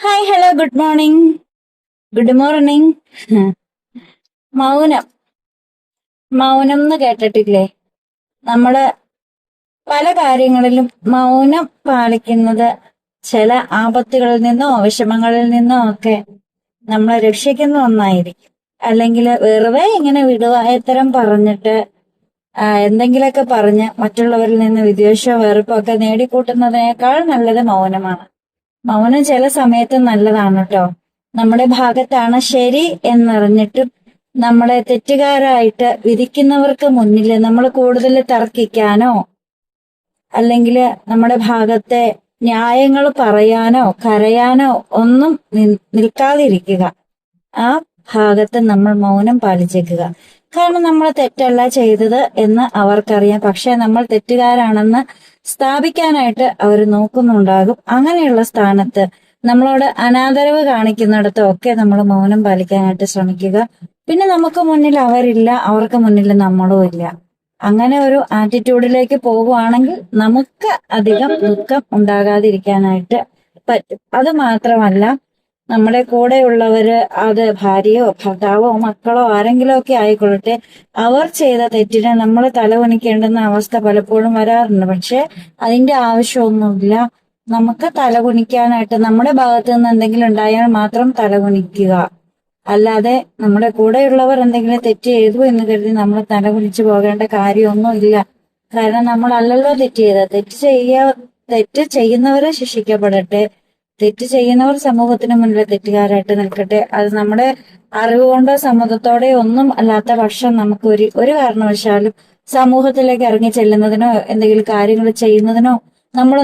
Hi hello good morning. Good morning. മൗനം മൗനം എന്ന് കേട്ടിട്ടില്ലേ? നമ്മള് പല കാര്യങ്ങളിലും മൗനം പാലിക്കുന്നത് ചില ആപത്തുകളിൽ നിന്നോ വിഷമങ്ങളിൽ നിന്നോ ഒക്കെ നമ്മളെ രക്ഷിക്കുന്ന ഒന്നായിരിക്കും. അല്ലെങ്കിൽ വെറുതെ ഇങ്ങനെ വിടുവായത്തരം പറഞ്ഞിട്ട് എന്തെങ്കിലുമൊക്കെ പറഞ്ഞ് മറ്റുള്ളവരിൽ നിന്ന് വിദ്വേഷമോ വെറുപ്പോ ഒക്കെ നേടിക്കൂട്ടുന്നതിനേക്കാൾ നല്ലത് മൗനമാണ്. മൗനം ചില സമയത്ത് നല്ലതാണ് കേട്ടോ. നമ്മുടെ ഭാഗത്താണ് ശരി എന്നറിഞ്ഞിട്ടും നമ്മളെ തെറ്റുകാരായിട്ട് വിധിക്കുന്നവർക്ക് മുന്നിൽ നമ്മൾ കൂടുതൽ തർക്കിക്കാനോ അല്ലെങ്കിൽ നമ്മുടെ ഭാഗത്തെ ന്യായങ്ങൾ പറയാനോ കരയാനോ ഒന്നും നിൽക്കാതിരിക്കുക. ആ ഭാഗത്ത് നമ്മൾ മൗനം പാലിച്ചേക്കുക. കാരണം നമ്മൾ തെറ്റല്ല ചെയ്തത് എന്ന് അവർക്കറിയാം. പക്ഷെ നമ്മൾ തെറ്റുകാരാണെന്ന് സ്ഥാപിക്കാനായിട്ട് അവർ നോക്കുന്നുണ്ടാകും. അങ്ങനെയുള്ള സ്ഥാനത്ത് നമ്മളോട് അനാദരവ് കാണിക്കുന്നിടത്തും ഒക്കെ നമ്മൾ മൗനം പാലിക്കാനായിട്ട് ശ്രമിക്കുക. പിന്നെ നമുക്ക് മുന്നിൽ അവരില്ല, അവർക്ക് മുന്നിൽ നമ്മളും ഇല്ല. അങ്ങനെ ഒരു ആറ്റിറ്റ്യൂഡിലേക്ക് പോകുവാണെങ്കിൽ നമുക്ക് അധികം ദുഃഖം ഉണ്ടാകാതിരിക്കാനായിട്ട് പറ്റും. അത് മാത്രമല്ല, നമ്മുടെ കൂടെയുള്ളവര്, അത് ഭാര്യയോ ഭർത്താവോ മക്കളോ ആരെങ്കിലും ഒക്കെ ആയിക്കൊള്ളട്ടെ, അവർ ചെയ്ത തെറ്റിന് നമ്മൾ തലകുനിക്കേണ്ടുന്ന അവസ്ഥ പലപ്പോഴും വരാറുണ്ട്. പക്ഷെ അതിന്റെ ആവശ്യമൊന്നുമില്ല. നമുക്ക് തലകുനിക്കാനായിട്ട് നമ്മുടെ ഭാഗത്ത് നിന്ന് എന്തെങ്കിലും ഉണ്ടായാൽ മാത്രം തലകുനിക്കുക. അല്ലാതെ നമ്മുടെ കൂടെയുള്ളവർ എന്തെങ്കിലും തെറ്റ് ചെയ്തു എന്ന് കരുതി നമ്മൾ തലകുനിച്ചു പോകേണ്ട കാര്യമൊന്നും ഇല്ല. കാരണം നമ്മളല്ലല്ലോ തെറ്റ് ചെയ്തത്. തെറ്റ് ചെയ്യുന്നവരെ ശിക്ഷിക്കപ്പെടട്ടെ. തെറ്റ് ചെയ്യുന്നവർ സമൂഹത്തിന് മുന്നിൽ തെറ്റുകാരായിട്ട് നിൽക്കട്ടെ. അത് നമ്മുടെ അറിവ് കൊണ്ടോ സമ്മതത്തോടെയോ ഒന്നും അല്ലാത്ത പക്ഷം നമുക്ക് ഒരു കാരണവശാലും സമൂഹത്തിലേക്ക് ഇറങ്ങി ചെല്ലുന്നതിനോ എന്തെങ്കിലും കാര്യങ്ങൾ ചെയ്യുന്നതിനോ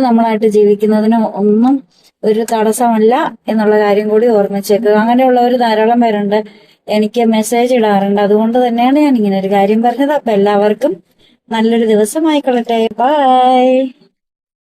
നമ്മളായിട്ട് ജീവിക്കുന്നതിനോ ഒന്നും ഒരു തടസ്സമല്ല എന്നുള്ള കാര്യം കൂടി ഓർമ്മിച്ചേക്കുക. അങ്ങനെയുള്ളവർ ധാരാളം പേരുണ്ട്, എനിക്ക് മെസ്സേജ് ഇടാറുണ്ട്. അതുകൊണ്ട് തന്നെയാണ് ഞാൻ ഇങ്ങനെ ഒരു കാര്യം പറഞ്ഞത്. അപ്പൊ എല്ലാവർക്കും നല്ലൊരു ദിവസമായിക്കൊള്ളട്ടെ. ബൈ.